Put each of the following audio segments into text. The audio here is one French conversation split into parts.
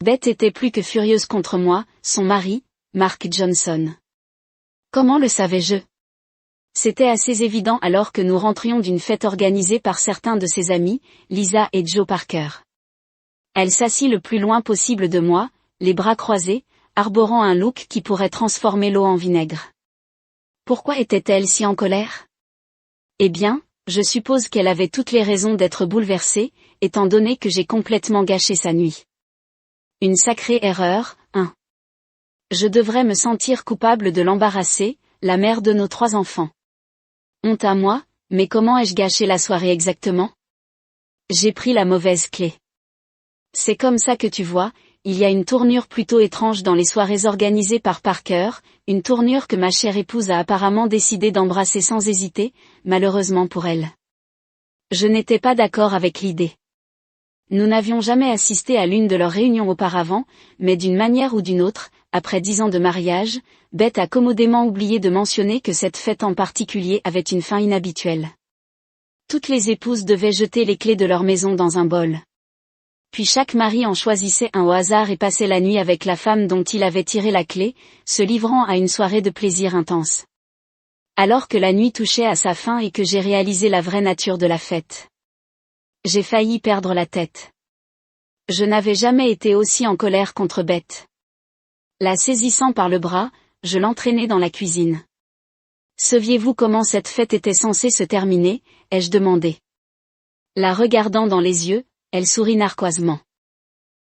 Beth était plus que furieuse contre moi, son mari, Mark Johnson. Comment le savais-je? C'était assez évident alors que nous rentrions d'une fête organisée par certains de ses amis, Lisa et Joe Parker. Elle s'assit le plus loin possible de moi, les bras croisés, arborant un look qui pourrait transformer l'eau en vinaigre. Pourquoi était-elle si en colère? Eh bien, je suppose qu'elle avait toutes les raisons d'être bouleversée, étant donné que j'ai complètement gâché sa nuit. Une sacrée erreur, hein. Je devrais me sentir coupable de l'embarrasser, la mère de nos 3 enfants. Honte à moi, mais comment ai-je gâché la soirée exactement? J'ai pris la mauvaise clé. C'est comme ça que tu vois, il y a une tournure plutôt étrange dans les soirées organisées par Parker, une tournure que ma chère épouse a apparemment décidé d'embrasser sans hésiter, malheureusement pour elle. Je n'étais pas d'accord avec l'idée. Nous n'avions jamais assisté à l'une de leurs réunions auparavant, mais d'une manière ou d'une autre, après 10 ans de mariage, Beth a commodément oublié de mentionner que cette fête en particulier avait une fin inhabituelle. Toutes les épouses devaient jeter les clés de leur maison dans un bol. Puis chaque mari en choisissait un au hasard et passait la nuit avec la femme dont il avait tiré la clé, se livrant à une soirée de plaisir intense. Alors que la nuit touchait à sa fin et que j'ai réalisé la vraie nature de la fête, j'ai failli perdre la tête. Je n'avais jamais été aussi en colère contre Beth. La saisissant par le bras, je l'entraînai dans la cuisine. Saviez-vous comment cette fête était censée se terminer? Ai-je demandé. La regardant dans les yeux, elle sourit narquoisement.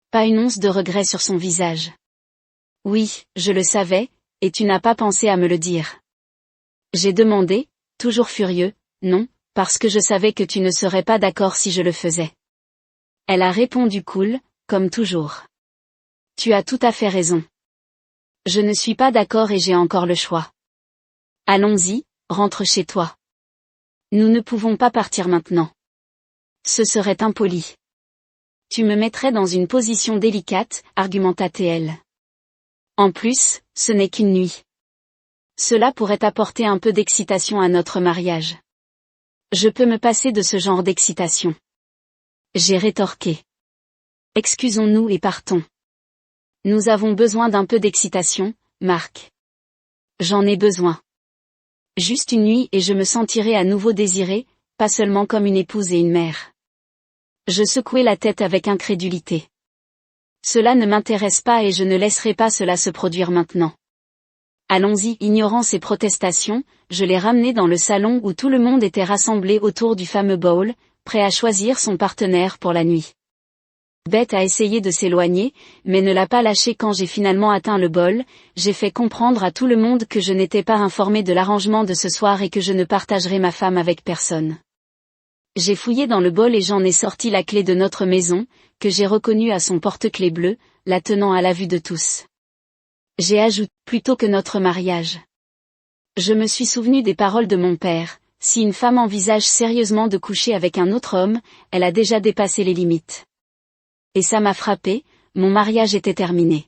Pas une once de regret sur son visage. Oui, je le savais, et tu n'as pas pensé à me le dire. J'ai demandé, toujours furieux, non, parce que je savais que tu ne serais pas d'accord si je le faisais. Elle a répondu cool, comme toujours. Tu as tout à fait raison. Je ne suis pas d'accord et j'ai encore le choix. Allons-y, rentre chez toi. Nous ne pouvons pas partir maintenant. Ce serait impoli. Tu me mettrais dans une position délicate, argumenta-t-elle. En plus, ce n'est qu'une nuit. Cela pourrait apporter un peu d'excitation à notre mariage. Je peux me passer de ce genre d'excitation. J'ai rétorqué. Excusons-nous et partons. Nous avons besoin d'un peu d'excitation, Mark. J'en ai besoin. Juste une nuit et je me sentirai à nouveau désirée, pas seulement comme une épouse et une mère. Je secouai la tête avec incrédulité. Cela ne m'intéresse pas et je ne laisserai pas cela se produire maintenant. Allons-y. Ignorant ses protestations, je l'ai ramené dans le salon où tout le monde était rassemblé autour du fameux bowl, prêt à choisir son partenaire pour la nuit. Beth a essayé de s'éloigner, mais ne l'a pas lâché quand j'ai finalement atteint le bol. J'ai fait comprendre à tout le monde que je n'étais pas informé de l'arrangement de ce soir et que je ne partagerais ma femme avec personne. J'ai fouillé dans le bol et j'en ai sorti la clé de notre maison, que j'ai reconnue à son porte-clés bleu, la tenant à la vue de tous. J'ai ajouté, plutôt que notre mariage. Je me suis souvenu des paroles de mon père, si une femme envisage sérieusement de coucher avec un autre homme, elle a déjà dépassé les limites. Et ça m'a frappé, mon mariage était terminé.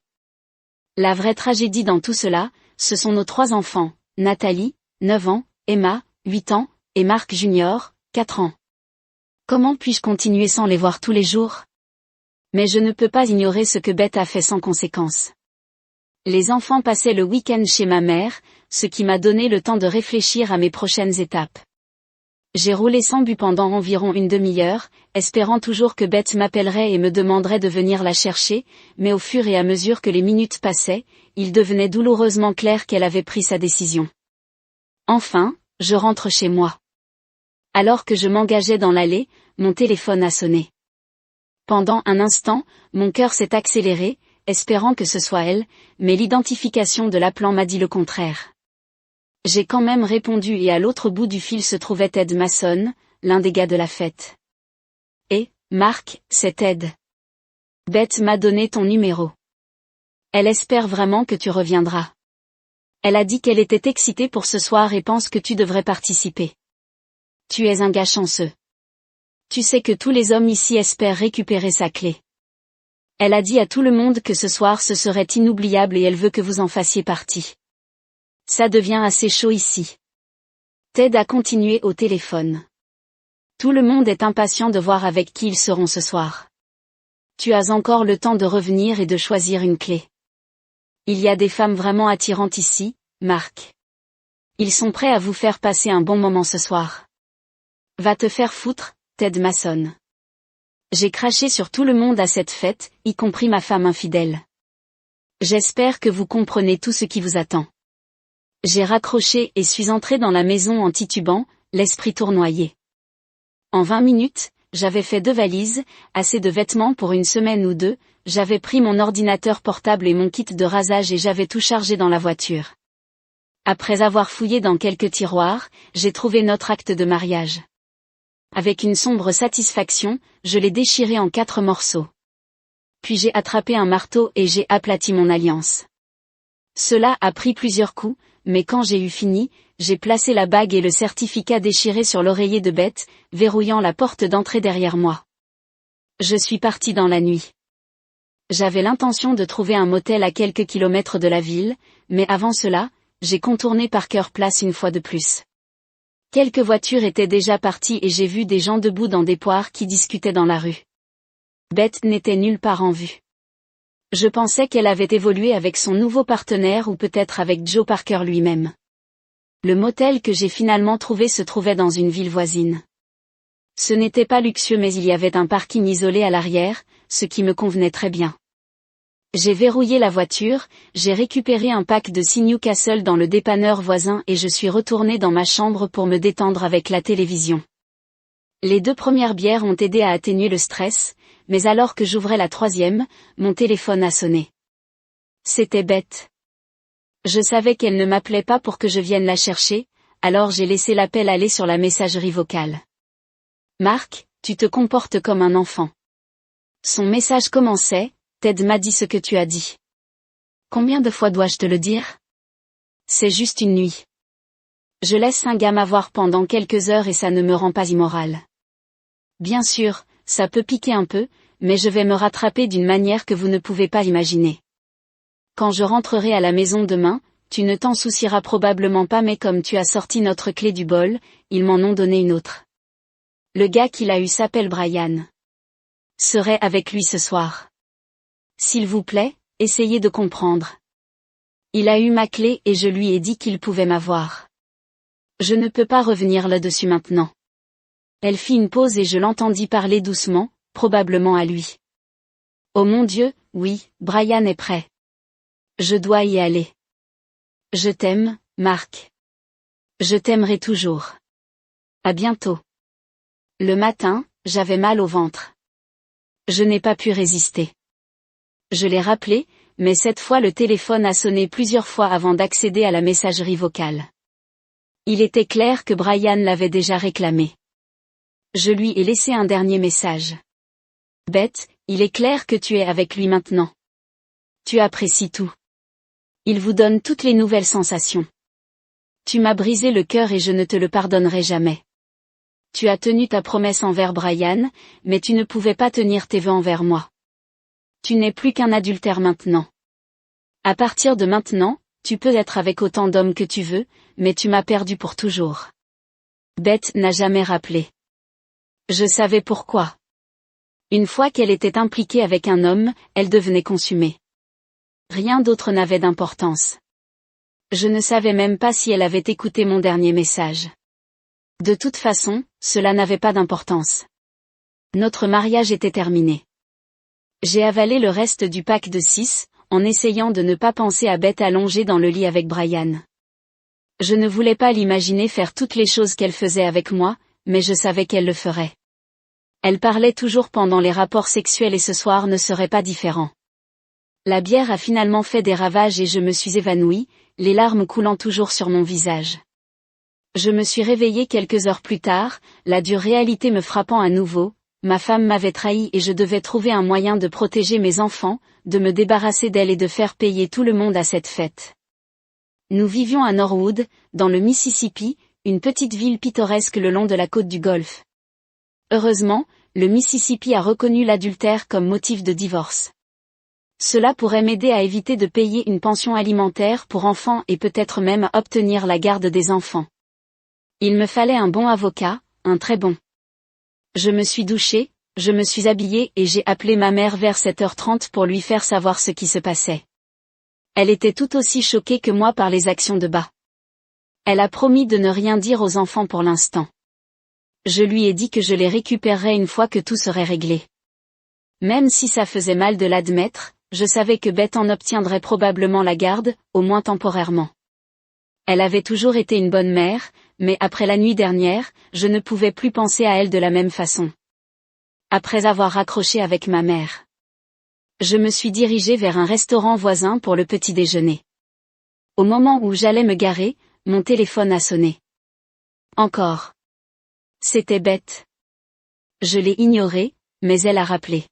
La vraie tragédie dans tout cela, ce sont nos 3 enfants, Nathalie, 9 ans, Emma, 8 ans, et Mark Junior, 4 ans. Comment puis-je continuer sans les voir tous les jours? Mais je ne peux pas ignorer ce que Beth a fait sans conséquence. Les enfants passaient le week-end chez ma mère, ce qui m'a donné le temps de réfléchir à mes prochaines étapes. J'ai roulé sans but pendant environ une demi-heure, espérant toujours que Beth m'appellerait et me demanderait de venir la chercher, mais au fur et à mesure que les minutes passaient, il devenait douloureusement clair qu'elle avait pris sa décision. Enfin, je rentre chez moi. Alors que je m'engageais dans l'allée, mon téléphone a sonné. Pendant un instant, mon cœur s'est accéléré, espérant que ce soit elle, mais l'identification de l'appelant m'a dit le contraire. J'ai quand même répondu et à l'autre bout du fil se trouvait Ted Mason, l'un des gars de la fête. Et, Mark, c'est Ted. Beth m'a donné ton numéro. Elle espère vraiment que tu reviendras. Elle a dit qu'elle était excitée pour ce soir et pense que tu devrais participer. Tu es un gars chanceux. Tu sais que tous les hommes ici espèrent récupérer sa clé. Elle a dit à tout le monde que ce soir ce serait inoubliable et elle veut que vous en fassiez partie. Ça devient assez chaud ici. Ted a continué au téléphone. Tout le monde est impatient de voir avec qui ils seront ce soir. Tu as encore le temps de revenir et de choisir une clé. Il y a des femmes vraiment attirantes ici, Mark. Ils sont prêts à vous faire passer un bon moment ce soir. Va te faire foutre, Ted Mason. J'ai craché sur tout le monde à cette fête, y compris ma femme infidèle. J'espère que vous comprenez tout ce qui vous attend. J'ai raccroché et suis entré dans la maison en titubant, l'esprit tournoyé. En 20 minutes, j'avais fait 2 valises, assez de vêtements pour une semaine ou 2, j'avais pris mon ordinateur portable et mon kit de rasage et j'avais tout chargé dans la voiture. Après avoir fouillé dans quelques tiroirs, j'ai trouvé notre acte de mariage. Avec une sombre satisfaction, je l'ai déchiré en 4 morceaux. Puis j'ai attrapé un marteau et j'ai aplati mon alliance. Cela a pris plusieurs coups, mais quand j'ai eu fini, j'ai placé la bague et le certificat déchiré sur l'oreiller de Beth, verrouillant la porte d'entrée derrière moi. Je suis parti dans la nuit. J'avais l'intention de trouver un motel à quelques kilomètres de la ville, mais avant cela, j'ai contourné Parker Place une fois de plus. Quelques voitures étaient déjà parties et j'ai vu des gens debout dans des poires qui discutaient dans la rue. Beth n'était nulle part en vue. Je pensais qu'elle avait évolué avec son nouveau partenaire ou peut-être avec Joe Parker lui-même. Le motel que j'ai finalement trouvé se trouvait dans une ville voisine. Ce n'était pas luxueux mais il y avait un parking isolé à l'arrière, ce qui me convenait très bien. J'ai verrouillé la voiture, j'ai récupéré un pack de 6 Newcastle dans le dépanneur voisin et je suis retourné dans ma chambre pour me détendre avec la télévision. Les 2 premières bières ont aidé à atténuer le stress, mais alors que j'ouvrais la 3e, mon téléphone a sonné. C'était Beth. Je savais qu'elle ne m'appelait pas pour que je vienne la chercher, alors j'ai laissé l'appel aller sur la messagerie vocale. Mark, tu te comportes comme un enfant. Son message commençait, Ted m'a dit ce que tu as dit. Combien de fois dois-je te le dire? C'est juste une nuit. Je laisse un gars m'avoir pendant quelques heures et ça ne me rend pas immoral. Bien sûr, ça peut piquer un peu, mais je vais me rattraper d'une manière que vous ne pouvez pas imaginer. Quand je rentrerai à la maison demain, tu ne t'en soucieras probablement pas mais comme tu as sorti notre clé du bol, ils m'en ont donné une autre. Le gars qu'il a eu s'appelle Brian. Serai avec lui ce soir. S'il vous plaît, essayez de comprendre. Il a eu ma clé et je lui ai dit qu'il pouvait m'avoir. Je ne peux pas revenir là-dessus maintenant. Elle fit une pause et je l'entendis parler doucement, probablement à lui. Oh mon Dieu, oui, Brian est prêt. Je dois y aller. Je t'aime, Mark. Je t'aimerai toujours. À bientôt. Le matin, j'avais mal au ventre. Je n'ai pas pu résister. Je l'ai rappelé, mais cette fois le téléphone a sonné plusieurs fois avant d'accéder à la messagerie vocale. Il était clair que Brian l'avait déjà réclamé. Je lui ai laissé un dernier message. Beth, il est clair que tu es avec lui maintenant. Tu apprécies tout. Il vous donne toutes les nouvelles sensations. Tu m'as brisé le cœur et je ne te le pardonnerai jamais. Tu as tenu ta promesse envers Brian, mais tu ne pouvais pas tenir tes vœux envers moi. Tu n'es plus qu'un adultère maintenant. À partir de maintenant, tu peux être avec autant d'hommes que tu veux, mais tu m'as perdu pour toujours. Beth n'a jamais rappelé. Je savais pourquoi. Une fois qu'elle était impliquée avec un homme, elle devenait consumée. Rien d'autre n'avait d'importance. Je ne savais même pas si elle avait écouté mon dernier message. De toute façon, cela n'avait pas d'importance. Notre mariage était terminé. J'ai avalé le reste du pack de 6, en essayant de ne pas penser à Beth allongée dans le lit avec Brian. Je ne voulais pas l'imaginer faire toutes les choses qu'elle faisait avec moi, mais je savais qu'elle le ferait. Elle parlait toujours pendant les rapports sexuels et ce soir ne serait pas différent. La bière a finalement fait des ravages et je me suis évanouie, les larmes coulant toujours sur mon visage. Je me suis réveillée quelques heures plus tard, la dure réalité me frappant à nouveau, ma femme m'avait trahi et je devais trouver un moyen de protéger mes enfants, de me débarrasser d'elle et de faire payer tout le monde à cette fête. Nous vivions à Norwood, dans le Mississippi, une petite ville pittoresque le long de la côte du Golfe. Heureusement, le Mississippi a reconnu l'adultère comme motif de divorce. Cela pourrait m'aider à éviter de payer une pension alimentaire pour enfants et peut-être même à obtenir la garde des enfants. Il me fallait un bon avocat, un très bon. Je me suis douchée, Je me suis habillée et j'ai appelé ma mère vers 7h30 pour lui faire savoir ce qui se passait. Elle était tout aussi choquée que moi par les actions de Ba. Elle a promis de ne rien dire aux enfants pour l'instant. Je lui ai dit que je les récupérerais une fois que tout serait réglé. Même si ça faisait mal de l'admettre, je savais que Beth en obtiendrait probablement la garde, au moins temporairement. Elle avait toujours été une bonne mère, mais après la nuit dernière, je ne pouvais plus penser à elle de la même façon. Après avoir raccroché avec ma mère, je me suis dirigée vers un restaurant voisin pour le petit déjeuner. Au moment où j'allais me garer, mon téléphone a sonné. Encore. C'était Beth. Je l'ai ignorée, mais elle a rappelé.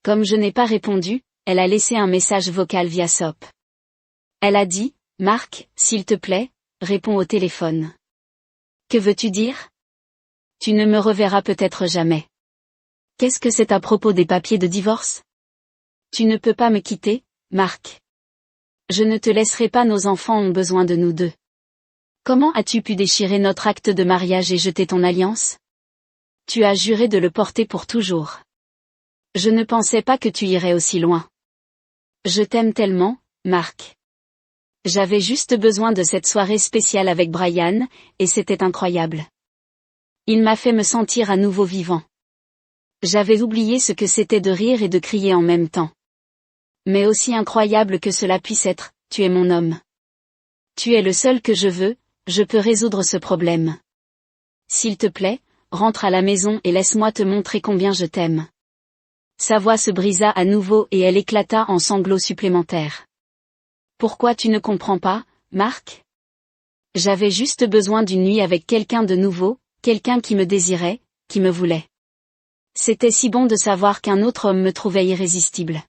Comme je n'ai pas répondu, elle a laissé un message vocal via SOP. Elle a dit, « Marc, s'il te plaît, réponds au téléphone. » Que veux-tu dire? Tu ne me reverras peut-être jamais. Qu'est-ce que c'est à propos des papiers de divorce? Tu ne peux pas me quitter, Marc. Je ne te laisserai pas, nos enfants ont besoin de nous deux. Comment as-tu pu déchirer notre acte de mariage et jeter ton alliance? Tu as juré de le porter pour toujours. Je ne pensais pas que tu irais aussi loin. Je t'aime tellement, Marc. J'avais juste besoin de cette soirée spéciale avec Brian, et c'était incroyable. Il m'a fait me sentir à nouveau vivant. J'avais oublié ce que c'était de rire et de crier en même temps. Mais aussi incroyable que cela puisse être, tu es mon homme. Tu es le seul que je veux, je peux résoudre ce problème. S'il te plaît, rentre à la maison et laisse-moi te montrer combien je t'aime. Sa voix se brisa à nouveau et elle éclata en sanglots supplémentaires. Pourquoi tu ne comprends pas, Marc? J'avais juste besoin d'une nuit avec quelqu'un de nouveau, quelqu'un qui me désirait, qui me voulait. C'était si bon de savoir qu'un autre homme me trouvait irrésistible.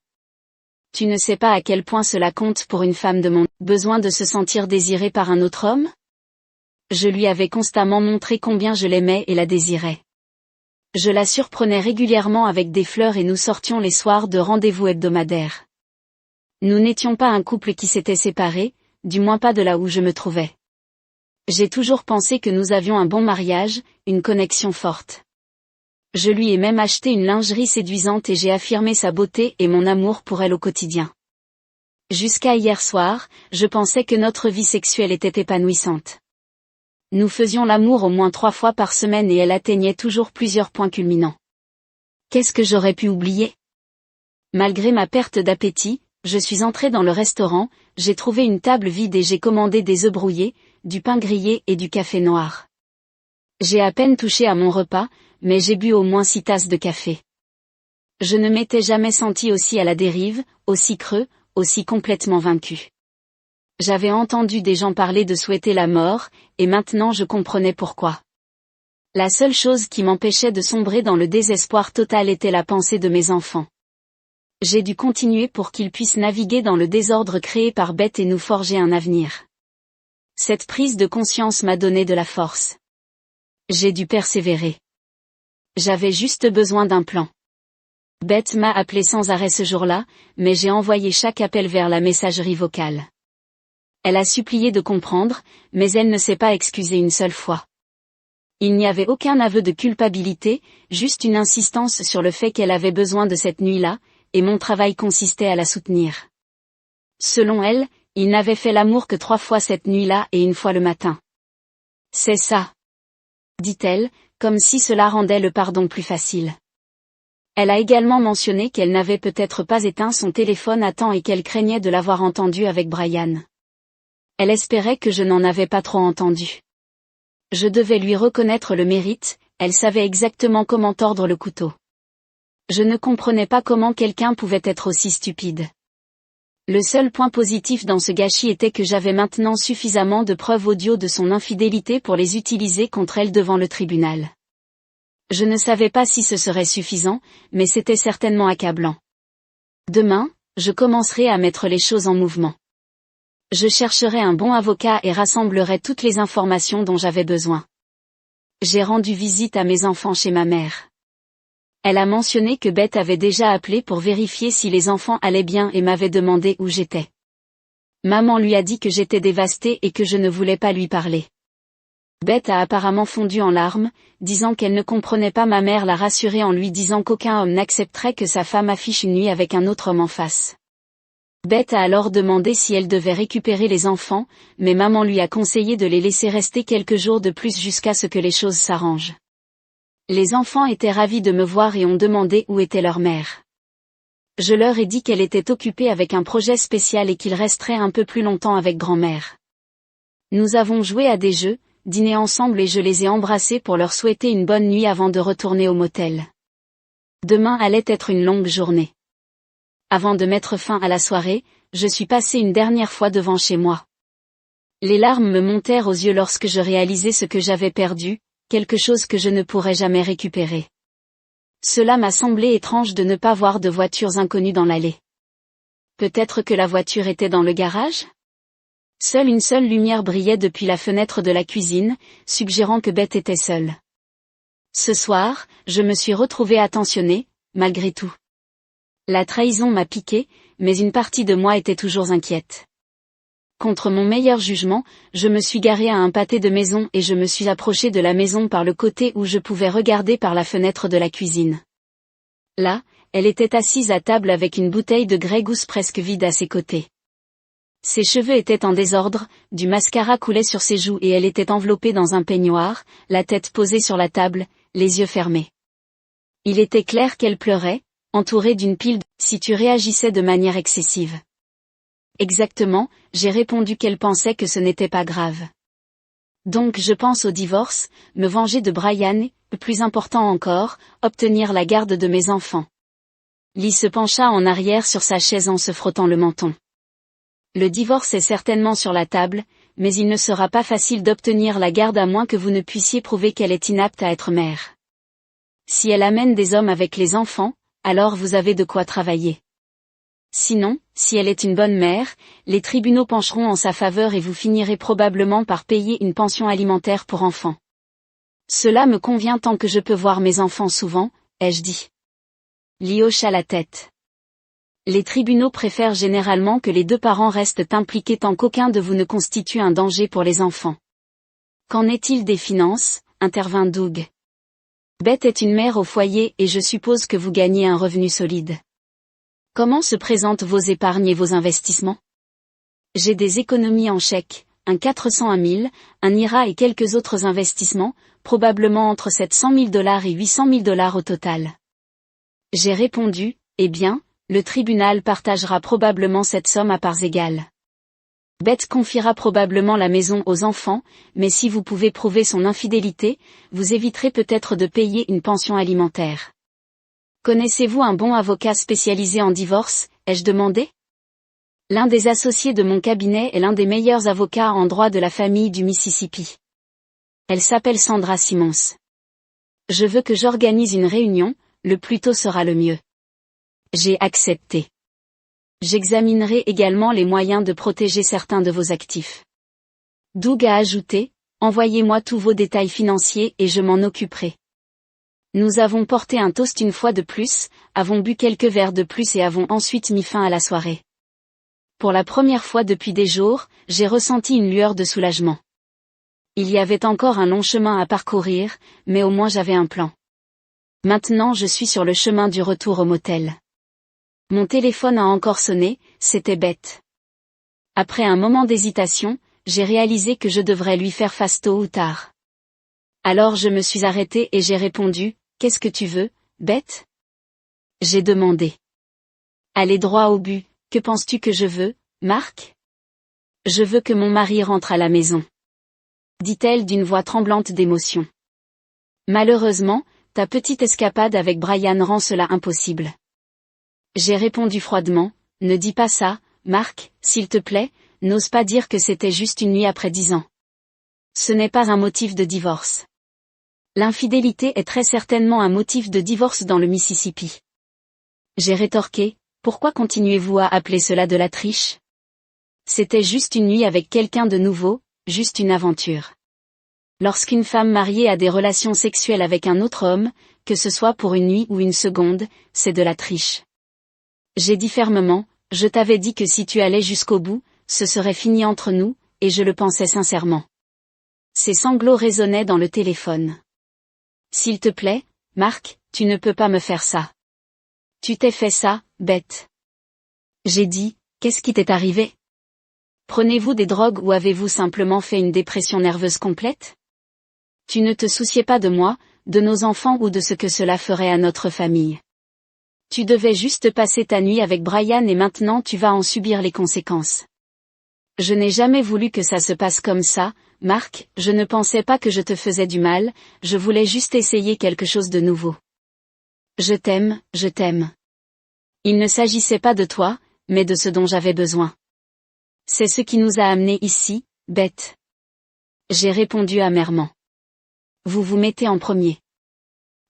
Tu ne sais pas à quel point cela compte pour une femme de mon besoin de se sentir désirée par un autre homme? Je lui avais constamment montré combien je l'aimais et la désirais. Je la surprenais régulièrement avec des fleurs et nous sortions les soirs de rendez-vous hebdomadaires. Nous n'étions pas un couple qui s'était séparé, du moins pas de là où je me trouvais. J'ai toujours pensé que nous avions un bon mariage, une connexion forte. Je lui ai même acheté une lingerie séduisante et j'ai affirmé sa beauté et mon amour pour elle au quotidien. Jusqu'à hier soir, je pensais que notre vie sexuelle était épanouissante. Nous faisions l'amour au moins 3 fois par semaine et elle atteignait toujours plusieurs points culminants. Qu'est-ce que j'aurais pu oublier? Malgré ma perte d'appétit, je suis entrée dans le restaurant, j'ai trouvé une table vide et j'ai commandé des œufs brouillés, du pain grillé et du café noir. J'ai à peine touché à mon repas, mais j'ai bu au moins 6 tasses de café. Je ne m'étais jamais senti aussi à la dérive, aussi creux, aussi complètement vaincu. J'avais entendu des gens parler de souhaiter la mort, et maintenant je comprenais pourquoi. La seule chose qui m'empêchait de sombrer dans le désespoir total était la pensée de mes enfants. J'ai dû continuer pour qu'ils puissent naviguer dans le désordre créé par Beth et nous forger un avenir. Cette prise de conscience m'a donné de la force. J'ai dû persévérer. J'avais juste besoin d'un plan. Beth m'a appelé sans arrêt ce jour-là, mais j'ai envoyé chaque appel vers la messagerie vocale. Elle a supplié de comprendre, mais elle ne s'est pas excusée une seule fois. Il n'y avait aucun aveu de culpabilité, juste une insistance sur le fait qu'elle avait besoin de cette nuit-là, et mon travail consistait à la soutenir. Selon elle, il n'avait fait l'amour que 3 fois cette nuit-là et 1 fois le matin. C'est ça, dit-elle, comme si cela rendait le pardon plus facile. Elle a également mentionné qu'elle n'avait peut-être pas éteint son téléphone à temps et qu'elle craignait de l'avoir entendu avec Brian. Elle espérait que je n'en avais pas trop entendu. Je devais lui reconnaître le mérite, elle savait exactement comment tordre le couteau. Je ne comprenais pas comment quelqu'un pouvait être aussi stupide. Le seul point positif dans ce gâchis était que j'avais maintenant suffisamment de preuves audio de son infidélité pour les utiliser contre elle devant le tribunal. Je ne savais pas si ce serait suffisant, mais c'était certainement accablant. Demain, je commencerai à mettre les choses en mouvement. Je chercherai un bon avocat et rassemblerai toutes les informations dont j'avais besoin. J'ai rendu visite à mes enfants chez ma mère. Elle a mentionné que Beth avait déjà appelé pour vérifier si les enfants allaient bien et m'avait demandé où j'étais. Maman lui a dit que j'étais dévastée et que je ne voulais pas lui parler. Beth a apparemment fondu en larmes, disant qu'elle ne comprenait pas. Ma mère l'a rassurée en lui disant qu'aucun homme n'accepterait que sa femme affiche une nuit avec un autre homme en face. Beth a alors demandé si elle devait récupérer les enfants, mais maman lui a conseillé de les laisser rester quelques jours de plus jusqu'à ce que les choses s'arrangent. Les enfants étaient ravis de me voir et ont demandé où était leur mère. Je leur ai dit qu'elle était occupée avec un projet spécial et qu'ils resteraient un peu plus longtemps avec grand-mère. Nous avons joué à des jeux, dîné ensemble et je les ai embrassés pour leur souhaiter une bonne nuit avant de retourner au motel. Demain allait être une longue journée. Avant de mettre fin à la soirée, je suis passée une dernière fois devant chez moi. Les larmes me montèrent aux yeux lorsque je réalisais ce que j'avais perdu, quelque chose que je ne pourrais jamais récupérer. Cela m'a semblé étrange de ne pas voir de voitures inconnues dans l'allée. Peut-être que la voiture était dans le garage ? Seule une seule lumière brillait depuis la fenêtre de la cuisine, suggérant que Beth était seule. Ce soir, je me suis retrouvée attentionnée, malgré tout. La trahison m'a piqué, mais une partie de moi était toujours inquiète. Contre mon meilleur jugement, je me suis garée à un pâté de maison et je me suis approchée de la maison par le côté où je pouvais regarder par la fenêtre de la cuisine. Là, elle était assise à table avec une bouteille de Grey Goose presque vide à ses côtés. Ses cheveux étaient en désordre, du mascara coulait sur ses joues et elle était enveloppée dans un peignoir, la tête posée sur la table, les yeux fermés. Il était clair qu'elle pleurait, entourée d'une pile si tu réagissais de manière excessive. Exactement, j'ai répondu qu'elle pensait que ce n'était pas grave. Donc je pense au divorce, me venger de Brian et, plus important encore, obtenir la garde de mes enfants. Lee se pencha en arrière sur sa chaise en se frottant le menton. Le divorce est certainement sur la table, mais il ne sera pas facile d'obtenir la garde à moins que vous ne puissiez prouver qu'elle est inapte à être mère. Si elle amène des hommes avec les enfants, alors vous avez de quoi travailler. Sinon, si elle est une bonne mère, les tribunaux pencheront en sa faveur et vous finirez probablement par payer une pension alimentaire pour enfants. Cela me convient tant que je peux voir mes enfants souvent, ai-je dit. Lee hocha la tête. Les tribunaux préfèrent généralement que les deux parents restent impliqués tant qu'aucun de vous ne constitue un danger pour les enfants. Qu'en est-il des finances ? Intervint Doug. Beth est une mère au foyer et je suppose que vous gagnez un revenu solide. Comment se présentent vos épargnes et vos investissements ? J'ai des économies en chèque, un 400 à 1000, un IRA et quelques autres investissements, probablement entre $700 000 et $800 000 au total. J'ai répondu, eh bien, le tribunal partagera probablement cette somme à parts égales. Beth confiera probablement la maison aux enfants, mais si vous pouvez prouver son infidélité, vous éviterez peut-être de payer une pension alimentaire. Connaissez-vous un bon avocat spécialisé en divorce, ai-je demandé ? L'un des associés de mon cabinet est l'un des meilleurs avocats en droit de la famille du Mississippi. Elle s'appelle Sandra Simmons. Je veux que j'organise une réunion, le plus tôt sera le mieux. J'ai accepté. J'examinerai également les moyens de protéger certains de vos actifs. Doug a ajouté, envoyez-moi tous vos détails financiers et je m'en occuperai. Nous avons porté un toast une fois de plus, avons bu quelques verres de plus et avons ensuite mis fin à la soirée. Pour la première fois depuis des jours, j'ai ressenti une lueur de soulagement. Il y avait encore un long chemin à parcourir, mais au moins j'avais un plan. Maintenant je suis sur le chemin du retour au motel. Mon téléphone a encore sonné, c'était Beth. Après un moment d'hésitation, j'ai réalisé que je devrais lui faire face tôt ou tard. Alors je me suis arrêtée et j'ai répondu, qu'est-ce que tu veux, Beth ? J'ai demandé. Allez droit au but, que penses-tu que je veux, Marc ? Je veux que mon mari rentre à la maison. Dit-elle d'une voix tremblante d'émotion. Malheureusement, ta petite escapade avec Brian rend cela impossible. J'ai répondu froidement, ne dis pas ça, Marc, s'il te plaît, n'ose pas dire que c'était juste une nuit après 10 ans. Ce n'est pas un motif de divorce. L'infidélité est très certainement un motif de divorce dans le Mississippi. J'ai rétorqué, pourquoi continuez-vous à appeler cela de la triche ? C'était juste une nuit avec quelqu'un de nouveau, juste une aventure. Lorsqu'une femme mariée a des relations sexuelles avec un autre homme, que ce soit pour une nuit ou une seconde, c'est de la triche. J'ai dit fermement, je t'avais dit que si tu allais jusqu'au bout, ce serait fini entre nous, et je le pensais sincèrement. Ses sanglots résonnaient dans le téléphone. S'il te plaît, Mark, tu ne peux pas me faire ça. Tu t'es fait ça, bête. J'ai dit, qu'est-ce qui t'est arrivé? Prenez-vous des drogues ou avez-vous simplement fait une dépression nerveuse complète? Tu ne te souciais pas de moi, de nos enfants ou de ce que cela ferait à notre famille. Tu devais juste passer ta nuit avec Brian et maintenant tu vas en subir les conséquences. Je n'ai jamais voulu que ça se passe comme ça, Mark, je ne pensais pas que je te faisais du mal, je voulais juste essayer quelque chose de nouveau. Je t'aime, je t'aime. Il ne s'agissait pas de toi, mais de ce dont j'avais besoin. C'est ce qui nous a amenés ici, bête. J'ai répondu amèrement. Vous vous mettez en premier.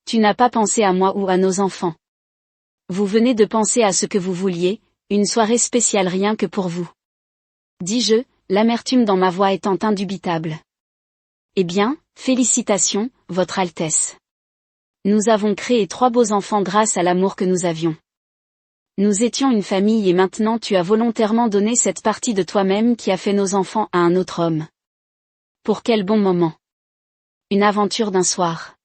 Tu n'as pas pensé à moi ou à nos enfants. Vous venez de penser à ce que vous vouliez, une soirée spéciale rien que pour vous. Dis-je, l'amertume dans ma voix étant indubitable. Eh bien, félicitations, Votre Altesse. Nous avons créé 3 beaux enfants grâce à l'amour que nous avions. Nous étions une famille et maintenant tu as volontairement donné cette partie de toi-même qui a fait nos enfants à un autre homme. Pour quel bon moment. Une aventure d'un soir.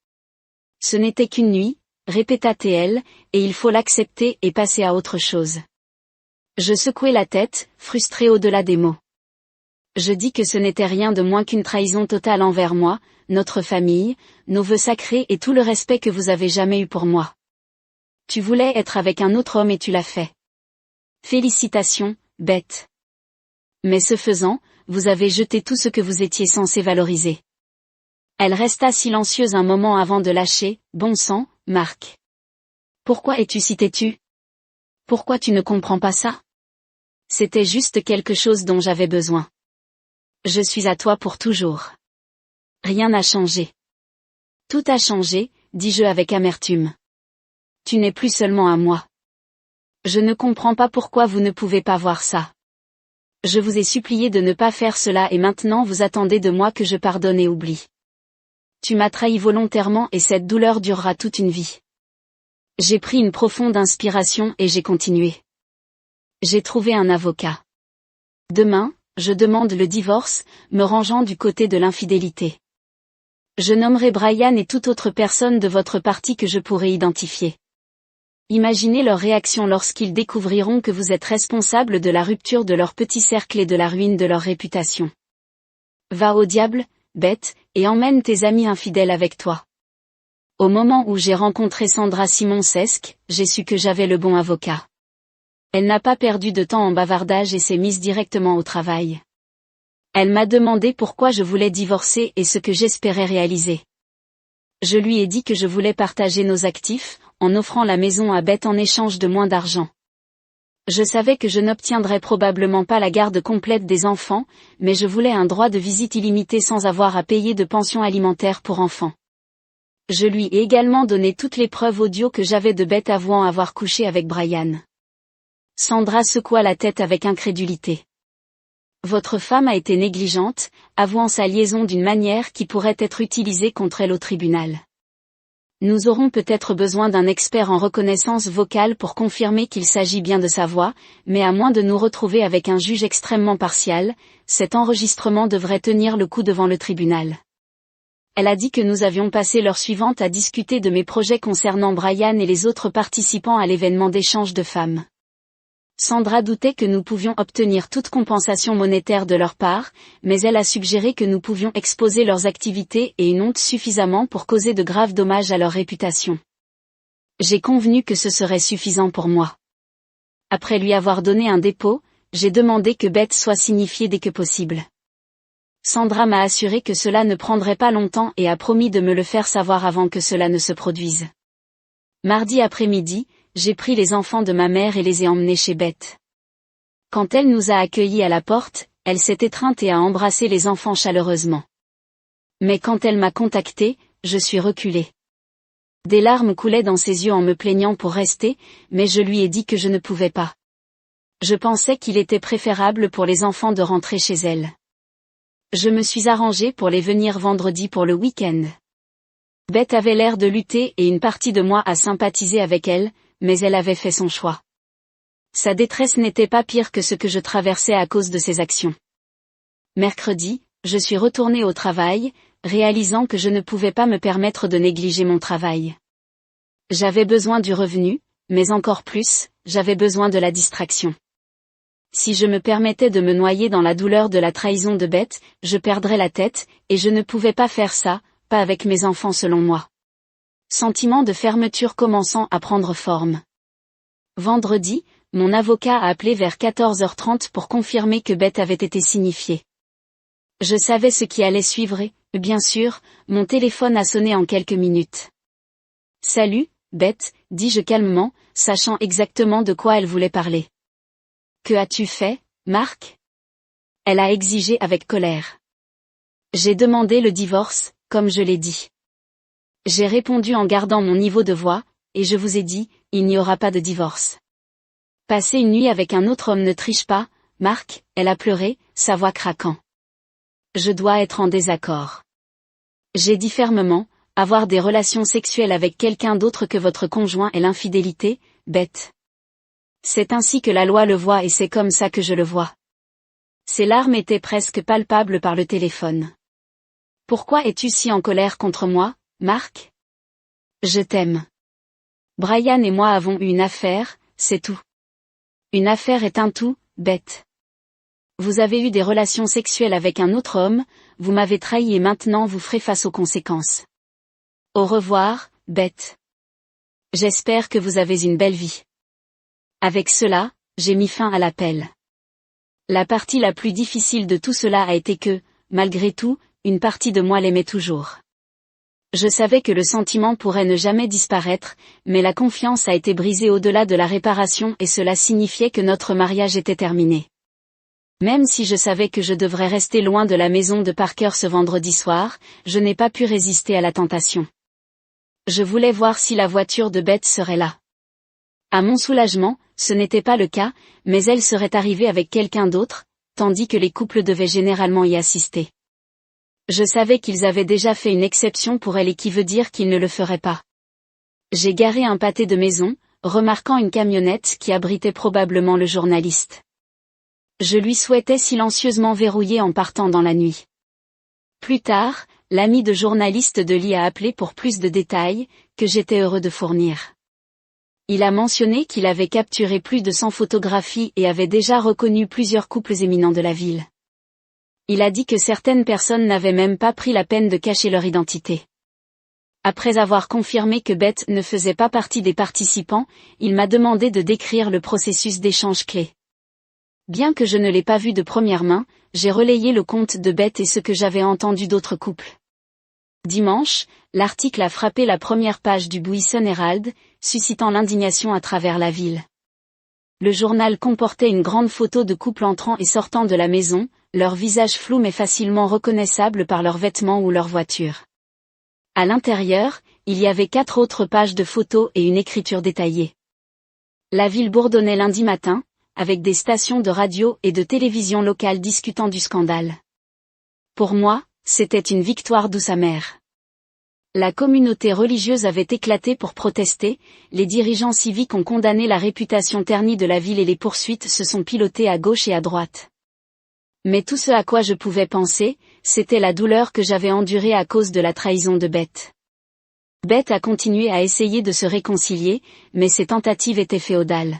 Ce n'était qu'une nuit, répéta TL, et il faut l'accepter et passer à autre chose. Je secouai la tête, frustré au-delà des mots. Je dis que ce n'était rien de moins qu'une trahison totale envers moi, notre famille, nos vœux sacrés et tout le respect que vous avez jamais eu pour moi. Tu voulais être avec un autre homme et tu l'as fait. Félicitations, bête. Mais ce faisant, vous avez jeté tout ce que vous étiez censé valoriser. Elle resta silencieuse un moment avant de lâcher, bon sang, Mark. Pourquoi es-tu si têtu? Pourquoi tu ne comprends pas ça? C'était juste quelque chose dont j'avais besoin. Je suis à toi pour toujours. Rien n'a changé. Tout a changé, dis-je avec amertume. Tu n'es plus seulement à moi. Je ne comprends pas pourquoi vous ne pouvez pas voir ça. Je vous ai supplié de ne pas faire cela et maintenant vous attendez de moi que je pardonne et oublie. Tu m'as trahi volontairement et cette douleur durera toute une vie. J'ai pris une profonde inspiration et j'ai continué. J'ai trouvé un avocat. Demain, je demande le divorce, me rangeant du côté de l'infidélité. Je nommerai Brian et toute autre personne de votre parti que je pourrai identifier. Imaginez leur réaction lorsqu'ils découvriront que vous êtes responsable de la rupture de leur petit cercle et de la ruine de leur réputation. Va au diable, bête, et emmène tes amis infidèles avec toi. Au moment où j'ai rencontré Sandra Simon-Sesque, j'ai su que j'avais le bon avocat. Elle n'a pas perdu de temps en bavardage et s'est mise directement au travail. Elle m'a demandé pourquoi je voulais divorcer et ce que j'espérais réaliser. Je lui ai dit que je voulais partager nos actifs, en offrant la maison à Beth en échange de moins d'argent. Je savais que je n'obtiendrais probablement pas la garde complète des enfants, mais je voulais un droit de visite illimité sans avoir à payer de pension alimentaire pour enfants. Je lui ai également donné toutes les preuves audio que j'avais de Beth avouant avoir couché avec Brian. Sandra secoua la tête avec incrédulité. Votre femme a été négligente, avouant sa liaison d'une manière qui pourrait être utilisée contre elle au tribunal. Nous aurons peut-être besoin d'un expert en reconnaissance vocale pour confirmer qu'il s'agit bien de sa voix, mais à moins de nous retrouver avec un juge extrêmement partial, cet enregistrement devrait tenir le coup devant le tribunal. Elle a dit que nous avions passé l'heure suivante à discuter de mes projets concernant Brian et les autres participants à l'événement d'échange de femmes. Sandra doutait que nous pouvions obtenir toute compensation monétaire de leur part, mais elle a suggéré que nous pouvions exposer leurs activités et une honte suffisamment pour causer de graves dommages à leur réputation. J'ai convenu que ce serait suffisant pour moi. Après lui avoir donné un dépôt, j'ai demandé que Beth soit signifiée dès que possible. Sandra m'a assuré que cela ne prendrait pas longtemps et a promis de me le faire savoir avant que cela ne se produise. Mardi après-midi, j'ai pris les enfants de ma mère et les ai emmenés chez Beth. Quand elle nous a accueillis à la porte, elle s'est étreinte et a embrassé les enfants chaleureusement. Mais quand elle m'a contacté, je suis reculée. Des larmes coulaient dans ses yeux en me plaignant pour rester, mais je lui ai dit que je ne pouvais pas. Je pensais qu'il était préférable pour les enfants de rentrer chez elle. Je me suis arrangée pour les venir vendredi pour le week-end. Beth avait l'air de lutter et une partie de moi a sympathisé avec elle, mais elle avait fait son choix. Sa détresse n'était pas pire que ce que je traversais à cause de ses actions. Mercredi, Je suis retournée au travail, réalisant que je ne pouvais pas me permettre de négliger mon travail. J'avais besoin du revenu, mais encore plus, j'avais besoin de la distraction. Si je me permettais de me noyer dans la douleur de la trahison de Beth, je perdrais la tête, et je ne pouvais pas faire ça, pas avec mes enfants selon moi. Sentiment de fermeture commençant à prendre forme. Vendredi, mon avocat a appelé vers 14h30 pour confirmer que Beth avait été signifiée. Je savais ce qui allait suivre et, bien sûr, mon téléphone a sonné en quelques minutes. « Salut, Beth », dis-je calmement, sachant exactement de quoi elle voulait parler. « Que as-tu fait, Mark ?» Elle a exigé avec colère. J'ai demandé le divorce, comme je l'ai dit. J'ai répondu en gardant mon niveau de voix, et je vous ai dit, il n'y aura pas de divorce. Passer une nuit avec un autre homme ne triche pas, Mark, elle a pleuré, sa voix craquant. Je dois être en désaccord. J'ai dit fermement, avoir des relations sexuelles avec quelqu'un d'autre que votre conjoint est l'infidélité, Beth. C'est ainsi que la loi le voit et c'est comme ça que je le vois. Ses larmes étaient presque palpables par le téléphone. Pourquoi es-tu si en colère contre moi, Mark ? Je t'aime. Brian et moi avons eu une affaire, c'est tout. Une affaire est un tout, Beth. Vous avez eu des relations sexuelles avec un autre homme, vous m'avez trahi et maintenant vous ferez face aux conséquences. Au revoir, Beth. J'espère que vous avez une belle vie. Avec cela, j'ai mis fin à l'appel. La partie la plus difficile de tout cela a été que, malgré tout, une partie de moi l'aimait toujours. Je savais que le sentiment pourrait ne jamais disparaître, mais la confiance a été brisée au-delà de la réparation et cela signifiait que notre mariage était terminé. Même si je savais que je devrais rester loin de la maison de Parker ce vendredi soir, je n'ai pas pu résister à la tentation. Je voulais voir si la voiture de Beth serait là. À mon soulagement, ce n'était pas le cas, mais elle serait arrivée avec quelqu'un d'autre, tandis que les couples devaient généralement y assister. Je savais qu'ils avaient déjà fait une exception pour elle et qui veut dire qu'ils ne le feraient pas. J'ai garé un pâté de maison, remarquant une camionnette qui abritait probablement le journaliste. Je lui souhaitais silencieusement verrouiller en partant dans la nuit. Plus tard, l'ami de journaliste de Lee a appelé pour plus de détails, que j'étais heureux de fournir. Il a mentionné qu'il avait capturé plus de 100 photographies et avait déjà reconnu plusieurs couples éminents de la ville. Il a dit que certaines personnes n'avaient même pas pris la peine de cacher leur identité. Après avoir confirmé que Beth ne faisait pas partie des participants, il m'a demandé de décrire le processus d'échange clé. Bien que je ne l'ai pas vu de première main, j'ai relayé le compte de Beth et ce que j'avais entendu d'autres couples. Dimanche, l'article a frappé la première page du Buisson Herald, suscitant l'indignation à travers la ville. Le journal comportait une grande photo de couples entrant et sortant de la maison, leur visage flou mais facilement reconnaissable par leurs vêtements ou leur voiture. À l'intérieur, il y avait 4 autres pages de photos et une écriture détaillée. La ville bourdonnait lundi matin, avec des stations de radio et de télévision locales discutant du scandale. Pour moi, c'était une victoire douce amère. La communauté religieuse avait éclaté pour protester, les dirigeants civiques ont condamné la réputation ternie de la ville et les poursuites se sont pilotées à gauche et à droite. Mais tout ce à quoi je pouvais penser, c'était la douleur que j'avais endurée à cause de la trahison de Beth. Beth a continué à essayer de se réconcilier, mais ses tentatives étaient féodales.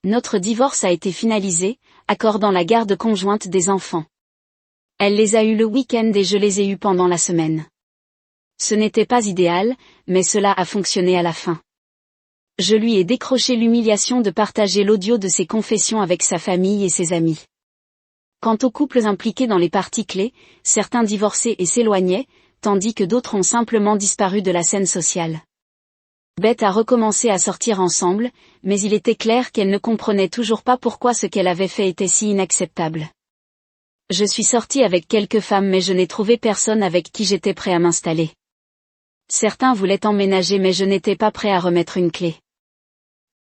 Notre divorce a été finalisé, accordant la garde conjointe des enfants. Elle les a eus le week-end et je les ai eus pendant la semaine. Ce n'était pas idéal, mais cela a fonctionné à la fin. Je lui ai décroché l'humiliation de partager l'audio de ses confessions avec sa famille et ses amis. Quant aux couples impliqués dans les parties clés, certains divorçaient et s'éloignaient, tandis que d'autres ont simplement disparu de la scène sociale. Beth a recommencé à sortir ensemble, mais il était clair qu'elle ne comprenait toujours pas pourquoi ce qu'elle avait fait était si inacceptable. Je suis sortie avec quelques femmes mais je n'ai trouvé personne avec qui j'étais prêt à m'installer. Certains voulaient emménager mais je n'étais pas prêt à remettre une clé.